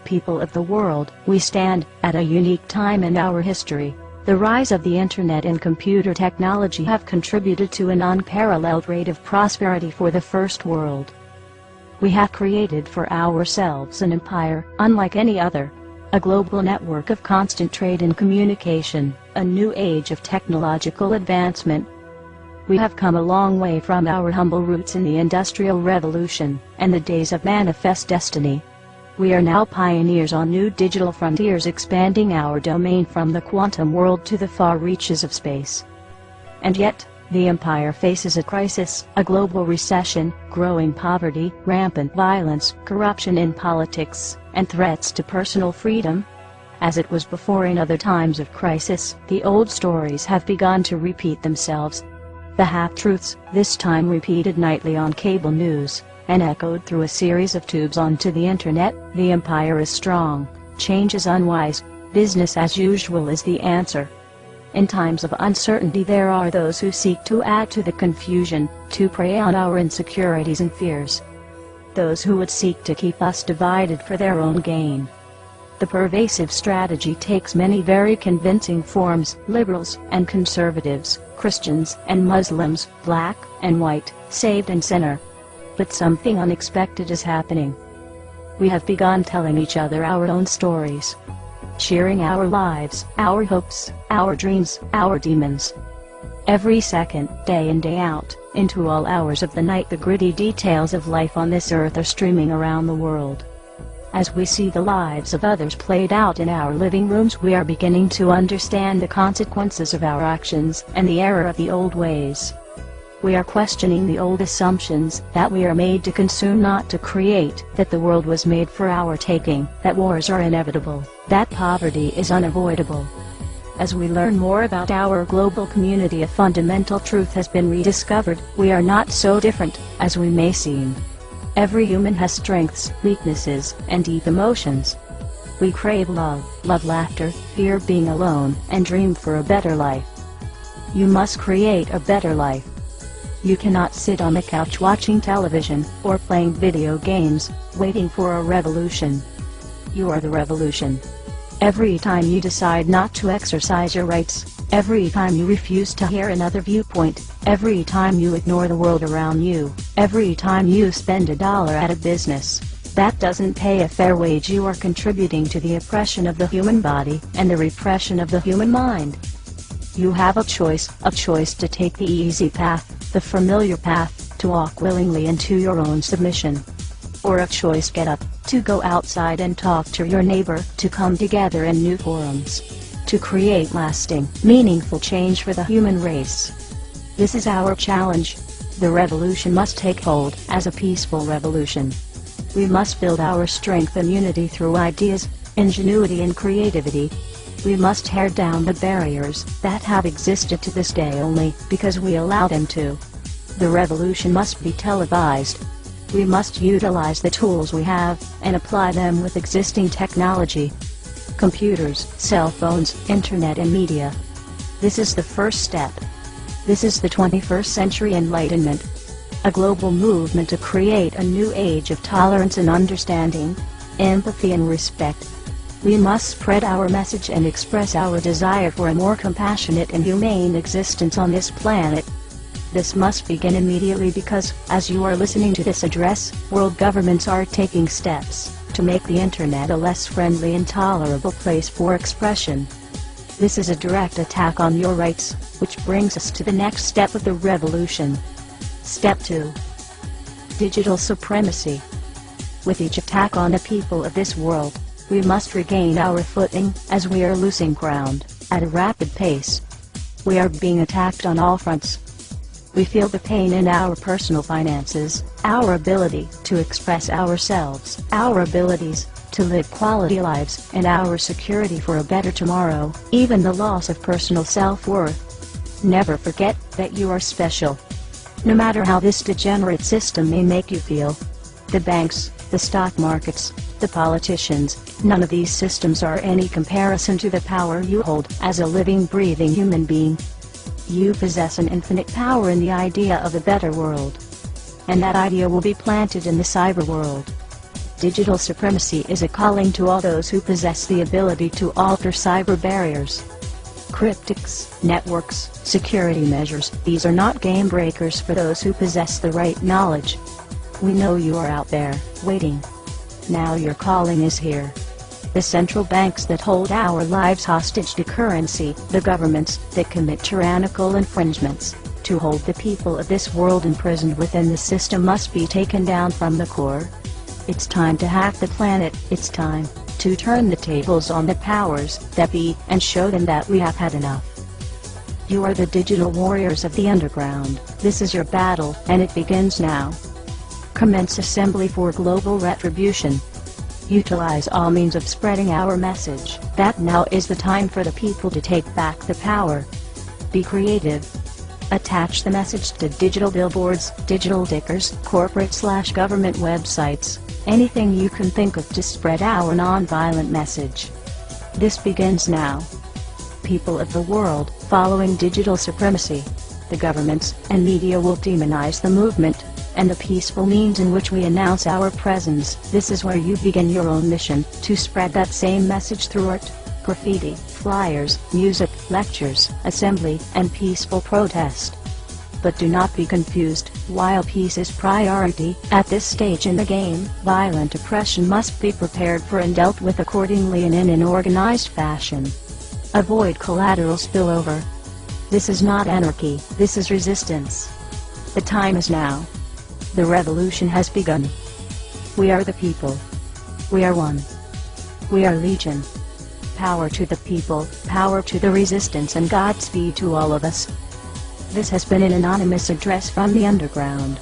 people of the world, we stand at a unique time in our history. The rise of the internet and computer technology have contributed to an unparalleled rate of prosperity for the first world. We have created for ourselves an empire unlike any other, a global network of constant trade and communication, a new age of technological advancement. We have come a long way from our humble roots in the Industrial Revolution and the days of manifest destiny. We are now pioneers on new digital frontiers, expanding our domain from the quantum world to the far reaches of space. And yet, the empire faces a crisis, a global recession, growing poverty, rampant violence, corruption in politics, and threats to personal freedom. As it was before in other times of crisis, the old stories have begun to repeat themselves. The half-truths, this time repeated nightly on cable news, and echoed through a series of tubes onto the internet. The empire is strong, change is unwise, business as usual is the answer. In times of uncertainty there are those who seek to add to the confusion, to prey on our insecurities and fears. Those who would seek to keep us divided for their own gain. The pervasive strategy takes many very convincing forms: liberals and conservatives, Christians and Muslims, black and white, saved and sinner. But something unexpected is happening. We have begun telling each other our own stories, sharing our lives, our hopes, our dreams, our demons. Every second, day in day out, into all hours of the night, the gritty details of life on this earth are streaming around the world. As we see the lives of others played out in our living rooms, we are beginning to understand the consequences of our actions and the error of the old ways. We are questioning the old assumptions that we are made to consume, not to create, that the world was made for our taking, that wars are inevitable, that poverty is unavoidable. As we learn more about our global community, a fundamental truth has been rediscovered: we are not so different as we may seem. Every human has strengths, weaknesses, and deep emotions. We crave love, laughter, fear being alone, and dream for a better life. You must create a better life. You cannot sit on the couch watching television, or playing video games, waiting for a revolution. You are the revolution. Every time you decide not to exercise your rights, every time you refuse to hear another viewpoint, every time you ignore the world around you, every time you spend $1 at a business that doesn't pay a fair wage, you are contributing to the oppression of the human body and the repression of the human mind. You have a choice to take the easy path, the familiar path, to walk willingly into your own submission. Or a choice: get up, to go outside and talk to your neighbor, to come together in new forums, to create lasting, meaningful change for the human race. This is our challenge. The revolution must take hold as a peaceful revolution. We must build our strength and unity through ideas, ingenuity and creativity. We must tear down the barriers that have existed to this day only because we allow them to. The revolution must be televised. We must utilize the tools we have and apply them with existing technology. Computers, cell phones, internet and media. This is the first step. This is the 21st century enlightenment. A global movement to create a new age of tolerance and understanding, empathy and respect. We must spread our message and express our desire for a more compassionate and humane existence on this planet. This must begin immediately because, as you are listening to this address, world governments are taking steps to make the internet a less friendly and tolerable place for expression. This is a direct attack on your rights, which brings us to the next step of the revolution. Step 2. Digital supremacy. With each attack on the people of this world, we must regain our footing, as we are losing ground at a rapid pace. We are being attacked on all fronts. We feel the pain in our personal finances, our ability to express ourselves, our abilities to live quality lives, and our security for a better tomorrow, even the loss of personal self-worth. Never forget that you are special. No matter how this degenerate system may make you feel. The banks, the stock markets, the politicians, none of these systems are any comparison to the power you hold as a living, breathing human being. You possess an infinite power in the idea of a better world. And that idea will be planted in the cyber world. Digital supremacy is a calling to all those who possess the ability to alter cyber barriers. Cryptics, networks, security measures, these are not game breakers for those who possess the right knowledge. We know you are out there, waiting. Now your calling is here. The central banks that hold our lives hostage to currency, the governments that commit tyrannical infringements, to hold the people of this world imprisoned within the system must be taken down from the core. It's time to hack the planet, it's time to turn the tables on the powers that be and show them that we have had enough. You are the digital warriors of the underground, this is your battle and it begins now. Commence assembly for global retribution. Utilize all means of spreading our message, that now is the time for the people to take back the power. Be creative. Attach the message to digital billboards, digital tickers, corporate/government websites, anything you can think of to spread our non-violent message. This begins now. People of the world, following digital supremacy, the governments and media will demonize the movement and the peaceful means in which we announce our presence. This is where you begin your own mission, to spread that same message through art, graffiti, flyers, music, lectures, assembly, and peaceful protest. But do not be confused, while peace is priority, at this stage in the game, violent oppression must be prepared for and dealt with accordingly and in an organized fashion. Avoid collateral spillover. This is not anarchy, this is resistance. The time is now. The revolution has begun. We are the people. We are one. We are legion. Power to the people, power to the resistance, and Godspeed to all of us. This has been an anonymous address from the underground.